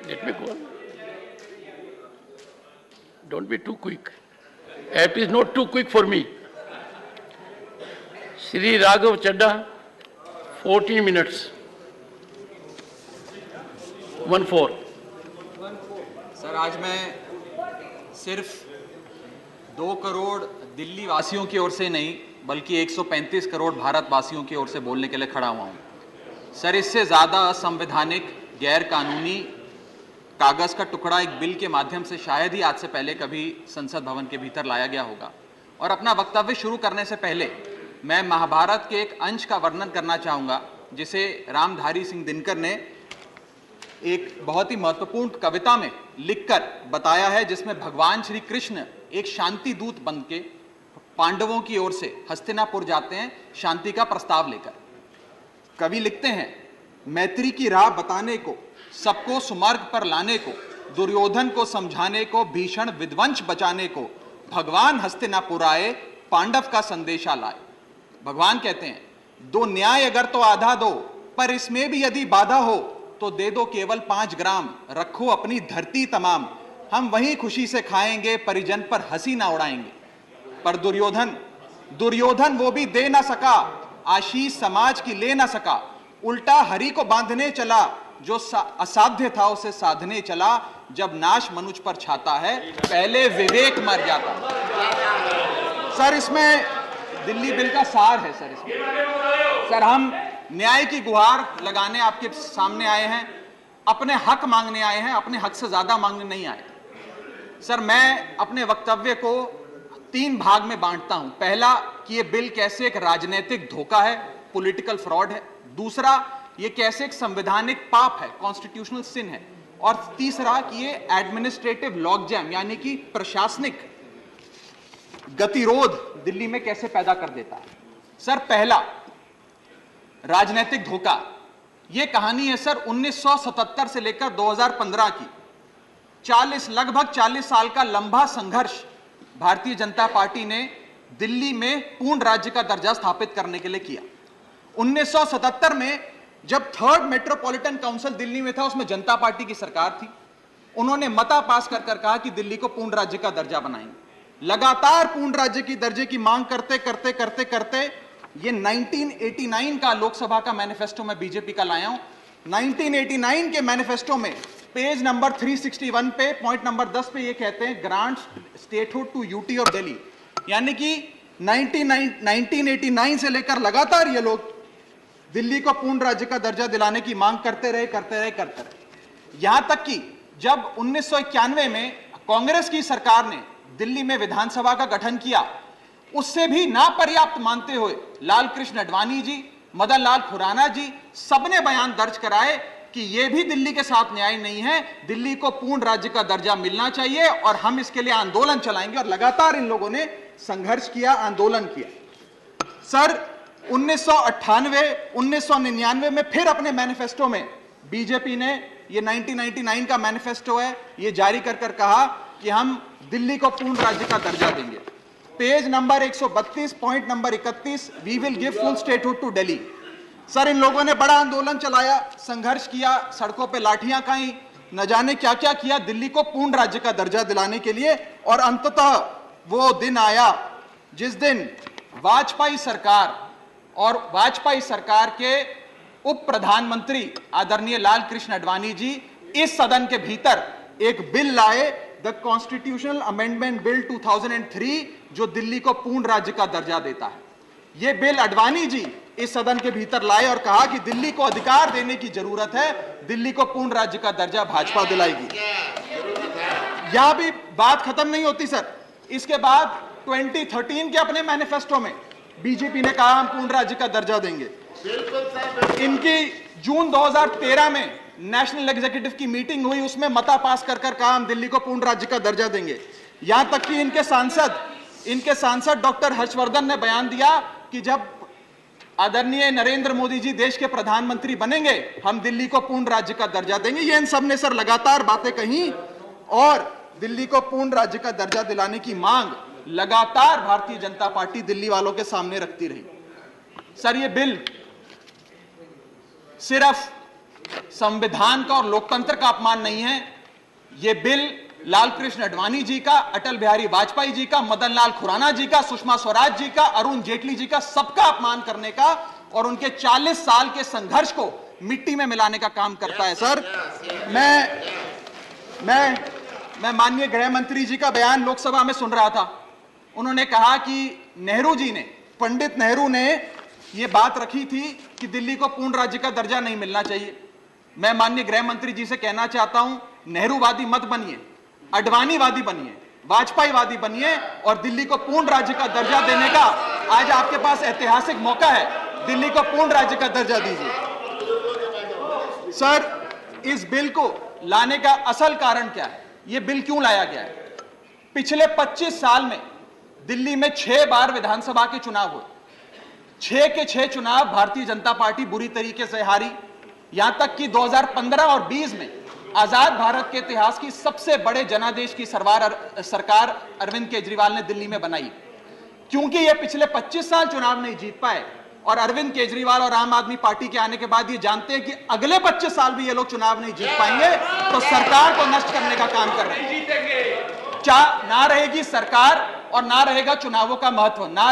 Let me go on. Don't be too quick. It is not too quick for me. Shri Raghav Chadda, 14 minutes. 1-4. Sir, आज मैं सिर्फ 2 करोड़ दिल्ली वासियों की ओर से नहीं बल्कि 135 करोड़ भारतवासियों की ओर से बोलने के लिए खड़ा हुआ हूं। सर, इससे ज़्यादा असंवैधानिक, गैर कानूनी कागज़ का टुकड़ा एक बिल के माध्यम से शायद ही आज से पहले कभी संसद भवन के भीतर लाया गया होगा। और अपना वक्तव्य शुरू करने से पहले मैं महाभारत के एक अंश का वर्णन करना चाहूँगा जिसे रामधारी सिंह दिनकर ने एक बहुत ही महत्वपूर्ण कविता में लिखकर बताया है, जिसमें भगवान श्री कृष्ण एक शांति दूत बन के पांडवों की ओर से हस्तिनापुर जाते हैं शांति का प्रस्ताव लेकर। कवि लिखते हैं, मैत्री की राह बताने को, सबको सुमार्ग पर लाने को, दुर्योधन को समझाने को, भीषण विध्वंस बचाने को, भगवान हस्तिनापुर आए, पांडव का संदेशा लाए। भगवान कहते हैं, दो न्याय अगर तो आधा दो, पर इसमें भी यदि बाधा हो तो दे दो केवल 5 ग्राम, रखो अपनी धरती तमाम, हम वहीं खुशी से खाएंगे, परिजन पर हंसी ना उड़ाएंगे। पर दुर्योधन वो भी दे ना सका, आशीष समाज की ले ना सका, उल्टा हरि को बांधने चला, जो असाध्य था उसे साधने चला, जब नाश मनुष्य पर छाता है पहले विवेक मर जाता। सर, इसमें दिल्ली बिल का सार है। सर, हम न्याय की गुहार लगाने आपके सामने आए हैं, अपने हक मांगने आए हैं, अपने हक से ज्यादा मांगने नहीं आए। सर, मैं अपने वक्तव्य को 3 भाग में बांटता हूं। पहला कि ये बिल कैसे एक राजनीतिक धोखा है, पॉलिटिकल फ्रॉड है। दूसरा, ये कैसे एक संवैधानिक पाप है, कॉन्स्टिट्यूशनल सिन है। और तीसरा कि ये एडमिनिस्ट्रेटिव लॉकजैम यानी कि प्रशासनिक गतिरोध दिल्ली में कैसे पैदा कर देता है। सर, पहला राजनीतिक धोखा, यह कहानी है सर 1977 से लेकर 2015 की। लगभग 40 साल का लंबा संघर्ष भारतीय जनता पार्टी ने दिल्ली में पूर्ण राज्य का दर्जा स्थापित करने के लिए किया। 1977 में जब 3rd मेट्रोपॉलिटन काउंसिल दिल्ली में था, उसमें जनता पार्टी की सरकार थी। उन्होंने मता पास कर कहा कि दिल्ली को पूर्ण राज्य का दर्जा बनाएंगे। लगातार पूर्ण राज्य की दर्जे की मांग करते करते करते करते ये 1989 का लोकसभा का मैनिफेस्टो में बीजेपी का लाया हूं। 1989 के मैनिफेस्टो में पेज नंबर 361 पे पॉइंट नंबर 10 पे ये कहते हैं, grant statehood to UT of Delhi. यानी कि 1989 से लेकर लगातार ये लोग दिल्ली को पूर्ण राज्य का दर्जा दिलाने की मांग करते रहे। यहां तक कि जब 1991 में कांग्रेस की सरकार ने दिल्ली में विधानसभा का गठन किया, उससे भी ना पर्याप्त मानते हुए लाल कृष्ण आडवाणी जी, मदन लाल खुराना जी सबने बयान दर्ज कराए कि यह भी दिल्ली के साथ न्याय नहीं है, दिल्ली को पूर्ण राज्य का दर्जा मिलना चाहिए और हम इसके लिए आंदोलन चलाएंगे। और लगातार इन लोगों ने संघर्ष किया, आंदोलन किया। सर, 1999 में फिर अपने मैनिफेस्टो में बीजेपी ने, ये 1999 का मैनिफेस्टो है, ये जारी कर कहा कि हम दिल्ली को पूर्ण राज्य का दर्जा देंगे। Page number 132 point number 31, we will give full statehood to Delhi. Sir, इन लोगों ने बड़ा आंदोलन चलाया, संघर्ष किया, सड़कों पे लाठियां खाई, न जाने क्या क्या किया दिल्ली को पूर्ण राज्य का दर्जा दिलाने के लिए। और अंततः वो दिन आया जिस दिन वाजपेयी सरकार के उप प्रधानमंत्री आदरणीय लाल कृष्ण आडवाणी जी इस सदन के भीतर एक बिल लाए, द कॉन्स्टिट्यूशनल अमेंडमेंट बिल 2003, जो दिल्ली को पूर्ण राज्य का दर्जा देता है। यह बिल आडवाणी जी इस सदन के भीतर लाए और कहा कि दिल्ली को अधिकार देने की जरूरत है, दिल्ली को पूर्ण राज्य का दर्जा भाजपा दिलाएगी। यहां भी बात खत्म नहीं होती सर। इसके बाद 2013 के अपने मैनिफेस्टो में बीजेपी ने कहा हम पूर्ण राज्य का दर्जा देंगे। इनकी जून 2013 में नेशनल एग्जीक्यूटिव की मीटिंग हुई, उसमें मता पास कर कहा हम दिल्ली को पूर्ण राज्य का दर्जा देंगे। यहां तक कि इनके सांसद डॉक्टर हर्षवर्धन ने बयान दिया कि जब आदरणीय नरेंद्र मोदी जी देश के प्रधानमंत्री बनेंगे हम दिल्ली को पूर्ण राज्य का दर्जा देंगे। ये इन सब ने सर लगातार बातें कही और दिल्ली को पूर्ण राज्य का दर्जा दिलाने की मांग लगातार भारतीय जनता पार्टी दिल्ली वालों के सामने रखती रही। सर, ये बिल संविधान का और लोकतंत्र का अपमान नहीं है। यह बिल लालकृष्ण आडवाणी जी का, अटल बिहारी वाजपेयी जी का, मदन लाल खुराना जी का, सुषमा स्वराज जी का, अरुण जेटली जी का, सबका अपमान करने का और उनके 40 साल के संघर्ष को मिट्टी में मिलाने का काम करता है। सर, मैं माननीय गृह मंत्री जी का बयान लोकसभा में सुन रहा था। उन्होंने कहा कि नेहरू जी ने, पंडित नेहरू ने यह बात रखी थी कि दिल्ली को पूर्ण राज्य का दर्जा नहीं मिलना चाहिए। मैं माननीय गृह मंत्री जी से कहना चाहता हूं, नेहरूवादी मत बनिए, अडवाणीवादी बनिए, वाजपेयीवादी बनिए और दिल्ली को पूर्ण राज्य का दर्जा देने का आज आपके पास ऐतिहासिक मौका है। दिल्ली को पूर्ण राज्य का दर्जा दीजिए। सर, इस बिल को लाने का असल कारण क्या है? यह बिल क्यों लाया गया है? पिछले 25 साल में दिल्ली में 6 बार विधानसभा के चुनाव हुए। 6 के 6 चुनाव भारतीय जनता पार्टी बुरी तरीके से हारी। यहां तक कि 2015 और 20 में आजाद भारत के इतिहास की सबसे बड़े जनादेश की सरकार अरविंद केजरीवाल ने दिल्ली में बनाई। क्योंकि ये पिछले 25 साल चुनाव नहीं जीत पाए और अरविंद केजरीवाल और आम आदमी पार्टी के आने के बाद ये जानते हैं कि अगले 25 साल भी ये लोग चुनाव नहीं जीत पाएंगे, तो सरकार को नष्ट करने का काम कर रहे हैं। ना रहेगी सरकार और ना रहेगा चुनावों का महत्व, ना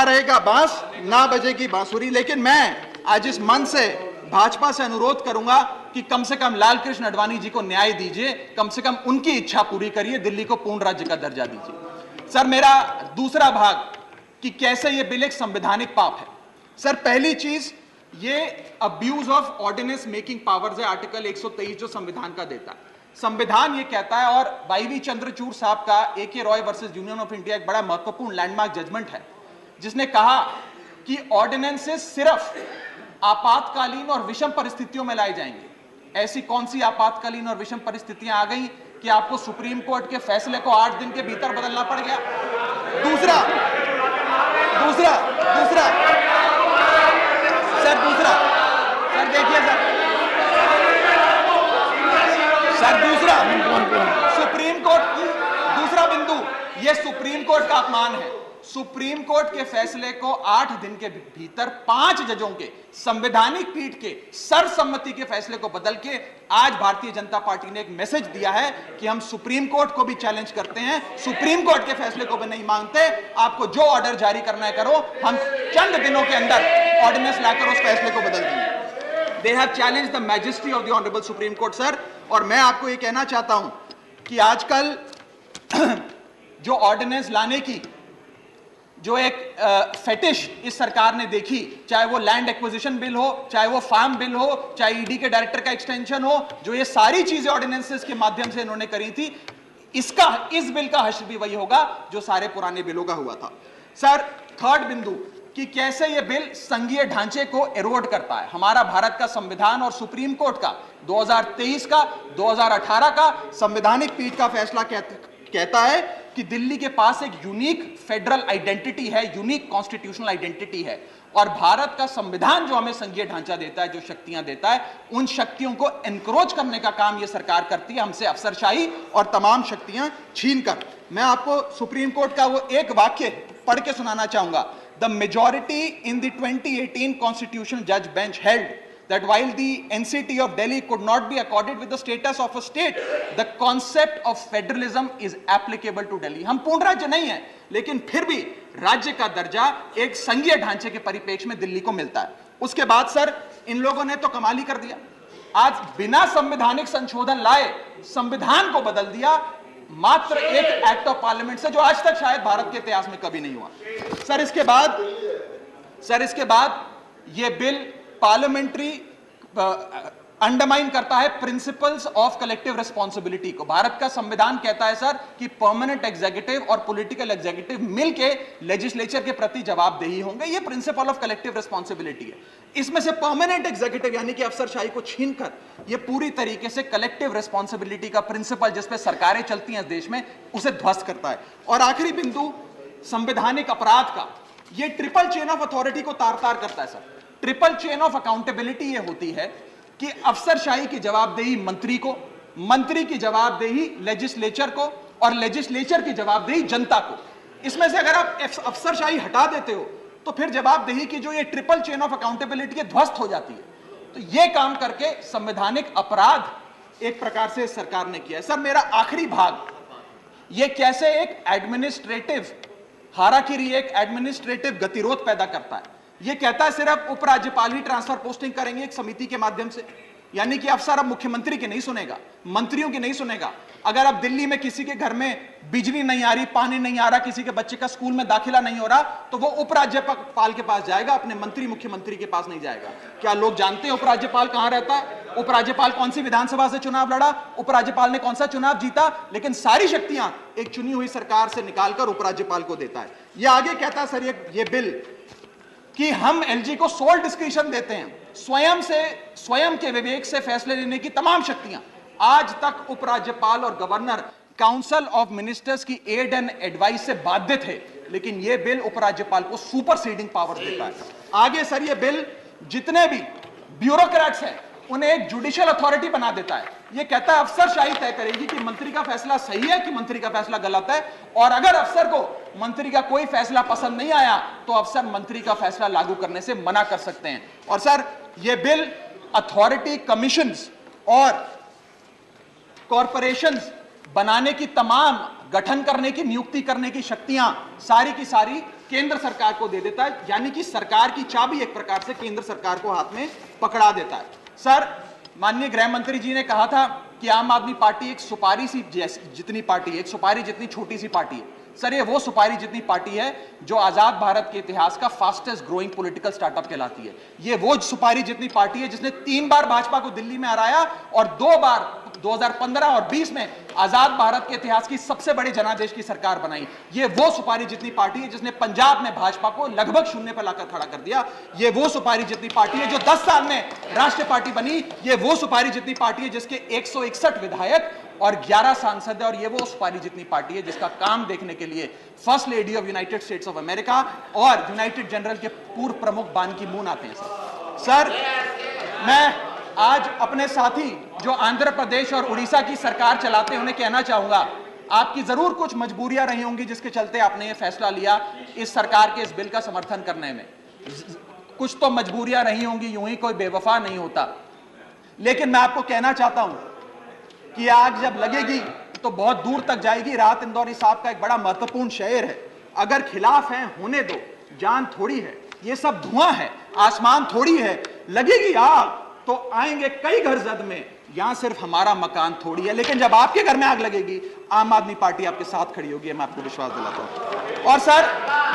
रहेगा बांस, ना बजेगी बांसुरी। लेकिन मैं आज इस मंच से भाजपा से अनुरोध करूंगा कि कम से कम लालकृष्ण आडवाणी जी को न्याय दीजिए, कम से कम उनकी इच्छा पूरी करिए, दिल्ली को पूर्ण राज्य का दर्जा दीजिए। सर, मेरा दूसरा भाग कि कैसे यह बिल एक संवैधानिक पाप है। सर, पहली चीज, ये abuse of ordinance making powers है, आर्टिकल 123 जो संविधान का देता है। संविधान ये कहता है, और वाईवी चंद्रचूड़ साहब का AK Roy versus union of India एक बड़ा महत्वपूर्ण लैंडमार्क जजमेंट है, जिसने कहा कि ऑर्डिनेंसेस सिर्फ आपातकालीन और विषम परिस्थितियों में लाए जाएंगे। ऐसी कौन सी आपातकालीन और विषम परिस्थितियां आ गई कि आपको सुप्रीम कोर्ट के फैसले को 8 दिन के भीतर बदलना पड़ गया? दूसरा देखिए सुप्रीम कोर्ट की दूसरा बिंदु, यह सुप्रीम कोर्ट का अपमान है। सुप्रीम कोर्ट के फैसले को 8 दिन के भीतर 5 जजों के संवैधानिक पीठ के सर्वसम्मति के फैसले को बदल के आज भारतीय जनता पार्टी ने एक मैसेज दिया है कि हम सुप्रीम कोर्ट को भी चैलेंज करते हैं, सुप्रीम कोर्ट के फैसले को भी नहीं मांगते। आपको जो ऑर्डर जारी करना है करो, हम चंद दिनों के अंदर ऑर्डिनेंस लाकर उस फैसले को बदल देंगे। They have challenged the majesty of the honourable supreme court. Sir, और मैं आपको यह कहना चाहता हूं कि आजकल जो ऑर्डिनेंस लाने की जो एक फेटिश इस सरकार ने देखी, चाहे वो लैंड एक्विजिशन बिल हो, चाहे वो फार्म बिल हो, चाहे ईडी के डायरेक्टर का एक्सटेंशन हो, जो ये सारी चीजें ऑर्डिनेंसेस के माध्यम से इन्होंने करी थी, इस बिल का हश्र भी वही होगा जो सारे पुराने बिलों का हुआ था। सर, थर्ड बिंदु कि कैसे ये बिल संघीय ढांचे को एरोड करता है। हमारा भारत का संविधान और सुप्रीम कोर्ट का 2023 का, 2018 का संवैधानिक पीठ का फैसला कहता है कि दिल्ली के पास एक यूनिक फेडरल आइडेंटिटी है, यूनिक कॉन्स्टिट्यूशनल आइडेंटिटी है, और भारत का संविधान जो हमें संघीय ढांचा देता है, जो शक्तियां देता है, उन शक्तियों को एनक्रोच करने का काम यह सरकार करती है, हमसे अफसरशाही और तमाम शक्तियां छीनकर। मैं आपको सुप्रीम कोर्ट का वो एक वाक्य पढ़ के सुनाना चाहूंगा। The majority in the 2018 constitutional जज bench held that while the NCT of Delhi could not be accorded with the status of a state, the concept of federalism is applicable to Delhi. हम पूर्ण राज्य नहीं है, लेकिन फिर भी राज्य का दर्जा एक संघीय ढांचे के परिप्रेक्ष्य में दिल्ली को मिलता है। उसके बाद सर, इन लोगों ने तो कमाल ही कर दिया। आज बिना संवैधानिक संशोधन लाए संविधान को बदल दिया, मात्र एक एक्ट ऑफ पार्लियामेंट से, जो आज तक शायद भारत के इतिहास में कभी नहीं हुआ। सर, इसके बाद यह बिल पार्लियामेंट्री अंडरमाइन करता है प्रिंसिपल्स ऑफ कलेक्टिव रिस्पांसिबिलिटी को। भारत का संविधान कहता है सर कि परमानेंट एग्जीक्यूटिव और पॉलिटिकल एग्जीक्यूटिव मिलके लेजिस्लेचर के प्रति जवाबदेही होंगे। ये प्रिंसिपल ऑफ कलेक्टिव रिस्पांसिबिलिटी है। इसमें से परमानेंट एग्जीक्यूटिव यानी कि अफसरशाही को छीनकर ये पूरी तरीके से कलेक्टिव रिस्पांसिबिलिटी का प्रिंसिपल, जिस पे सरकारें चलती हैं इस देश में, उसे ध्वस्त करता है। और आखिरी बिंदु संवैधानिक अपराध का, ये ट्रिपल चेन ऑफ अथॉरिटी को तार तार करता है sir. Triple chain of accountability ये होती है कि अफसरशाही की जवाबदेही मंत्री को, मंत्री की जवाबदेही लेजिस्लेचर को, और लेजिस्लेचर की जवाबदेही जनता को। इसमें से अगर आप अफसरशाही हटा देते हो तो फिर जवाबदेही की जो ये ट्रिपल चेन ऑफ अकाउंटेबिलिटी ध्वस्त हो जाती है। तो ये काम करके संवैधानिक अपराध एक प्रकार से सरकार ने किया है। सर, मेरा आखिरी भाग, ये कैसे एक एडमिनिस्ट्रेटिव हाराकिरी, एक एडमिनिस्ट्रेटिव गतिरोध पैदा करता है। ये कहता है सिर्फ उपराज्यपाल ही ट्रांसफर पोस्टिंग करेंगे एक समिति के माध्यम से, यानी कि अफसर अब मुख्यमंत्री की नहीं सुनेगा, मंत्रियों की नहीं सुनेगा। अगर अब दिल्ली में किसी के घर में बिजली नहीं आ रही, पानी नहीं आ रहा, किसी के बच्चे का स्कूल में दाखिला नहीं हो रहा, तो वो उपराज्यपाल के पास जाएगा, अपने मंत्री मुख्यमंत्री के पास नहीं जाएगा। क्या लोग जानते हैं उपराज्यपाल कहां रहता है? उपराज्यपाल कौन सी विधानसभा से चुनाव लड़ा, उपराज्यपाल ने कौन सा चुनाव जीता? लेकिन सारी शक्तियां एक चुनी हुई सरकार से निकालकर उपराज्यपाल को देता है। ये आगे कहता है सर ये बिल कि हम एलजी को सोल डिस्क्रिशन देते हैं, स्वयं के विवेक से फैसले लेने की तमाम शक्तियां। आज तक उपराज्यपाल और गवर्नर काउंसिल ऑफ मिनिस्टर्स की एड एंड एडवाइस से बाध्य थे, लेकिन यह बिल उपराज्यपाल को सुपरसीडिंग पावर देता है। आगे सर ये बिल जितने भी ब्यूरोक्रेट्स हैं उन्हें एक जुडिशियल अथॉरिटी बना देता है। यह कहता है अफसरशाही तय करेगी कि मंत्री का फैसला सही है कि मंत्री का फैसला गलत है, और अगर अफसर को मंत्री का कोई फैसला पसंद नहीं आया तो अफसर मंत्री का फैसला लागू करने से मना कर सकते हैं। और सर यह बिल अथॉरिटी, कमीशंस और कॉरपोरेशंस बनाने की, तमाम गठन करने की, नियुक्ति करने की शक्तियां सारी की सारी केंद्र सरकार को दे देता है, यानी कि सरकार की चाबी एक प्रकार से केंद्र सरकार को हाथ में पकड़ा देता है। सर, माननीय गृह मंत्री जी ने कहा था कि आम आदमी पार्टी एक सुपारी सी जितनी पार्टी है, एक सुपारी जितनी छोटी सी पार्टी है। सर, ये वो सुपारी जितनी पार्टी है जो आजाद भारत के इतिहास का फास्टेस्ट ग्रोइंग पॉलिटिकल स्टार्टअप कहलाती है। ये वो सुपारी जितनी पार्टी है जिसने 3 बार भाजपा को दिल्ली में हराया और 2 बार 2015 और 20 में आजाद भारत के इतिहास की सबसे बड़ी जनादेश की सरकार बनाई। ये वो सुपारी जितनी पार्टी है जिसने पंजाब में भाजपा को लगभग शून्य पर लाकर खड़ा कर दिया। ये वो सुपारी जितनी पार्टी है जो 10 साल में राष्ट्रीय पार्टी बनी। ये वो सुपारी जितनी पार्टी है जिसके 161 विधायक और 11 सांसद है, और ये वो सुपारी जितनी पार्टी है जिसका काम देखने के लिए first lady of United states of America और यूनाइटेड जनरल के पूर्व प्रमुख बान की मून आते हैं। सर, मैं आज अपने साथी जो आंध्र प्रदेश और उड़ीसा की सरकार चलाते हैं उन्हें कहना चाहूंगा, आपकी जरूर कुछ मजबूरियां रही होंगी जिसके चलते आपने ये फैसला लिया इस सरकार के इस बिल का समर्थन करने में। कुछ तो मजबूरियां रही होंगी, यूं ही कोई बेवफा नहीं होता। लेकिन मैं आपको कहना चाहता हूं कि आग जब लगेगी तो बहुत दूर तक जाएगी। राहत इंदौरी साहब का एक बड़ा महत्वपूर्ण शेर है, अगर खिलाफ है होने दो, जान थोड़ी है, ये सब धुआं है, आसमान थोड़ी है, लगेगी आग तो आएंगे कई घर जद में, यहां सिर्फ हमारा मकान थोड़ी है। लेकिन जब आपके घर में आग लगेगी, आम आदमी पार्टी आपके साथ खड़ी होगी, मैं आपको विश्वास दिलाता हूं। और सर,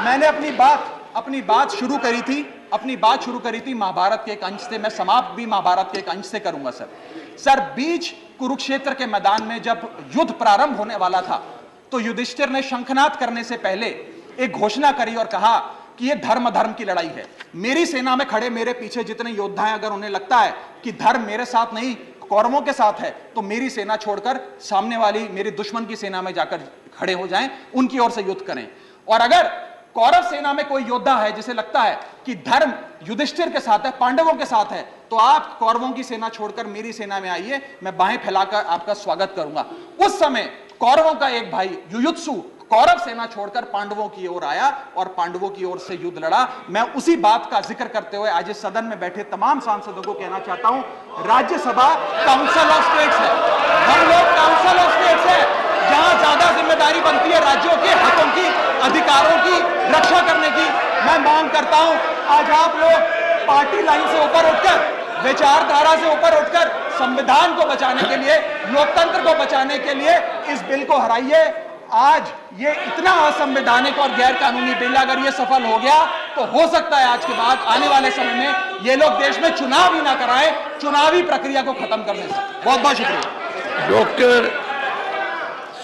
मैंने अपनी बात शुरू करी थी महाभारत के एक अंश से, मैं समाप्त भी महाभारत के एक अंश से करूंगा। सर, बीच कुरुक्षेत्र के मैदान में जब युद्ध प्रारंभ होने वाला था तो युधिष्ठिर ने शंखनाद करने से पहले एक घोषणा करी और कहा कि यह धर्म की लड़ाई है। मेरी सेना में खड़े मेरे पीछे जितने योद्धा हैं, अगर उन्हें लगता है कि धर्म मेरे साथ नहीं कौरवों के साथ है, तो मेरी सेना छोड़कर सामने वाली मेरे दुश्मन की सेना में जाकर खड़े हो जाएं, उनकी ओर से युद्ध करें। और अगर कौरव सेना में कोई योद्धा है जिसे लगता है कि धर्म युधिष्ठिर के साथ है, पांडवों के साथ है, तो आप कौरवों की सेना छोड़कर मेरी सेना में आइए, मैं बाहें फैलाकर आपका स्वागत करूंगा। उस समय कौरवों का एक भाई युयुत्सु कौरव सेना छोड़कर पांडवों की ओर आया और पांडवों की ओर से युद्ध लड़ा। मैं उसी बात का जिक्र करते हुए आज इस सदन में बैठे तमाम सांसदों को कहना चाहता हूं, राज्यसभा काउंसिल ऑफ स्टेट्स है, हम लोग काउंसिल ऑफ स्टेट्स है, जहां ज्यादा जिम्मेदारी बनती है राज्यों के हकों की, अधिकारों की रक्षा करने की। मैं मांग करता हूं, आज आप लोग पार्टी लाइन से ऊपर उठकर, विचारधारा से ऊपर उठकर संविधान को बचाने के लिए, लोकतंत्र को बचाने के लिए इस बिल को हराइए। आज ये इतना असंवैधानिक और गैर कानूनी बिल अगर ये सफल हो गया तो हो सकता है आज के बाद आने वाले समय में ये लोग देश में चुनाव ही ना कराएं, चुनावी प्रक्रिया को खत्म करने से। बहुत बहुत शुक्रिया। Doctor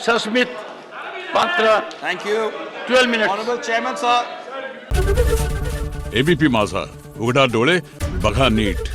Sasmit Patra, Thank you. 12 minutes. Honorable Chairman, sir. ABP माझा, उघडा डोळे बघा नीट.